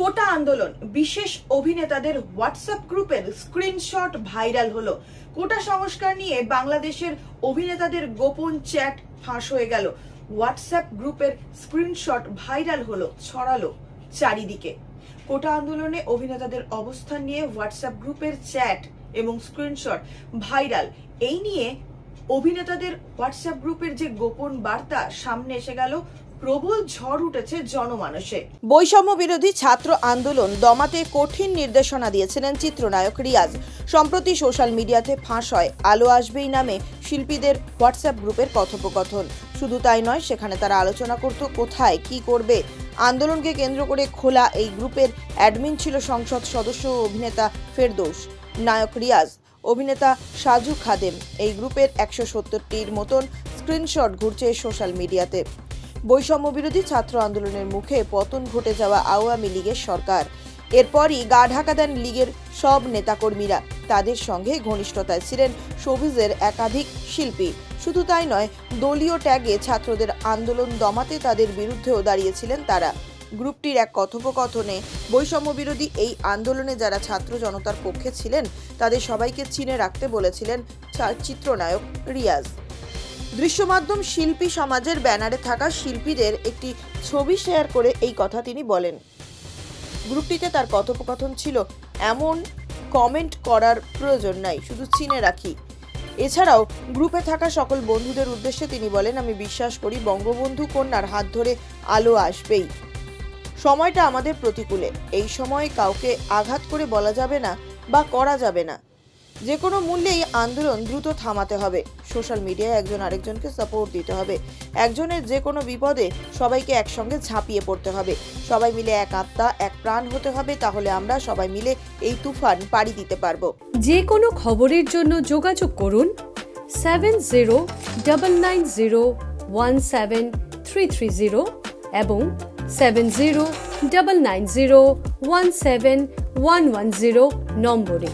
কোটা আন্দোলন বিশেষ অভিনেতাদের হোয়াটসঅ্যাপ গ্রুপের স্ক্রিনশট ভাইরাল হলো। কোটা সংস্কার নিয়ে বাংলাদেশের অভিনেতাদের গোপন চ্যাট ফাঁস হয়ে গেল। হোয়াটসঅ্যাপ গ্রুপের স্ক্রিনশট ভাইরাল হলো, ছড়ালো চারিদিকে। কোটা আন্দোলনে অভিনেতাদের অবস্থান নিয়ে হোয়াটসঅ্যাপ গ্রুপের চ্যাট এবং স্ক্রিনশট ভাইরাল। এই নিয়ে অভিনেতাদের হোয়াটসঅ্যাপ গ্রুপের যে গোপন বার্তা সামনে এসে গেল, প্রবল ঝড় উঠেছে জনমানসে। বৈষম্য বিরোধী ছাত্র আন্দোলন দমাতে কঠিন নির্দেশনা দিয়েছিলেন চিত্রনায়ক রিয়াজ। সম্প্রতি সোশ্যাল মিডিয়াতে ফাঁস হয় আলো আসবেই নামে শিল্পীদের হোয়াটসঅ্যাপ গ্রুপের কথোপকথন। শুধু তাই নয়, সেখানে তারা আলোচনা করত কোথায় কি করবে। আন্দোলনকে কেন্দ্র করে খোলা এই গ্রুপের অ্যাডমিন ছিল সংসদ সদস্য ও অভিনেতা ফেরদৌস, নায়ক রিয়াজ, অভিনেতা সাজু খাদেম। এই গ্রুপের 170টির মতন স্ক্রিনশট ঘুরছে সোশ্যাল মিডিয়াতে। বৈষম্য বিরোধী ছাত্র আন্দোলনের মুখে পতন ঘটে যাওয়া আওয়ামী লীগের সরকার। এরপরই গা ঢাকা দেন লীগের সব নেতাকর্মীরা। তাদের সঙ্গে ঘনিষ্ঠতায় ছিলেন শোবিজের একাধিক শিল্পী। শুধু তাই নয়, দলীয় ট্যাগে ছাত্রদের আন্দোলন দমাতে তাদের বিরুদ্ধেও দাঁড়িয়েছিলেন তারা। গ্রুপটির এক কথোপকথনে বৈষম্য বিরোধী এই আন্দোলনে যারা ছাত্র জনতার পক্ষে ছিলেন তাদের সবাইকে চিনে রাখতে বলেছিলেন চিত্রনায়ক রিয়াজ। দৃশ্যমাধ্যম শিল্পী সমাজের ব্যানারে থাকা শিল্পীদের একটি ছবি শেয়ার করে এই কথা তিনি বলেন। গ্রুপটিতে তার কথোপকথন ছিল, এমন কমেন্ট করার প্রয়োজন নাই, শুধু চিনে রাখি। এছাড়াও গ্রুপে থাকা সকল বন্ধুদের উদ্দেশ্যে তিনি বলেন, আমি বিশ্বাস করি বঙ্গবন্ধু কন্যার হাত ধরে আলো আসবেই। সময়টা আমাদের প্রতিকূলে। এই সময় কাউকে আঘাত করে বলা যাবে না বা করা যাবে না। যে কোনো মূল্যে এই আন্দোলন দ্রুত থামাতে হবে। সোশ্যাল মিডিয়ায় একজন আরেকজনকে সাপোর্ট দিতে হবে। একজনের যে কোনো বিপদে সবাইকে একসঙ্গে ঝাঁপিয়ে পড়তে হবে। সবাই মিলে এক আত্মা, এক প্রাণ হতে হবে। তাহলে আমরা সবাই মিলে এই তুফান পাড়ি দিতে পারবো। যে কোনো খবরের জন্য যোগাযোগ করুন 7099017330 এবং 7099017110 নম্বরে।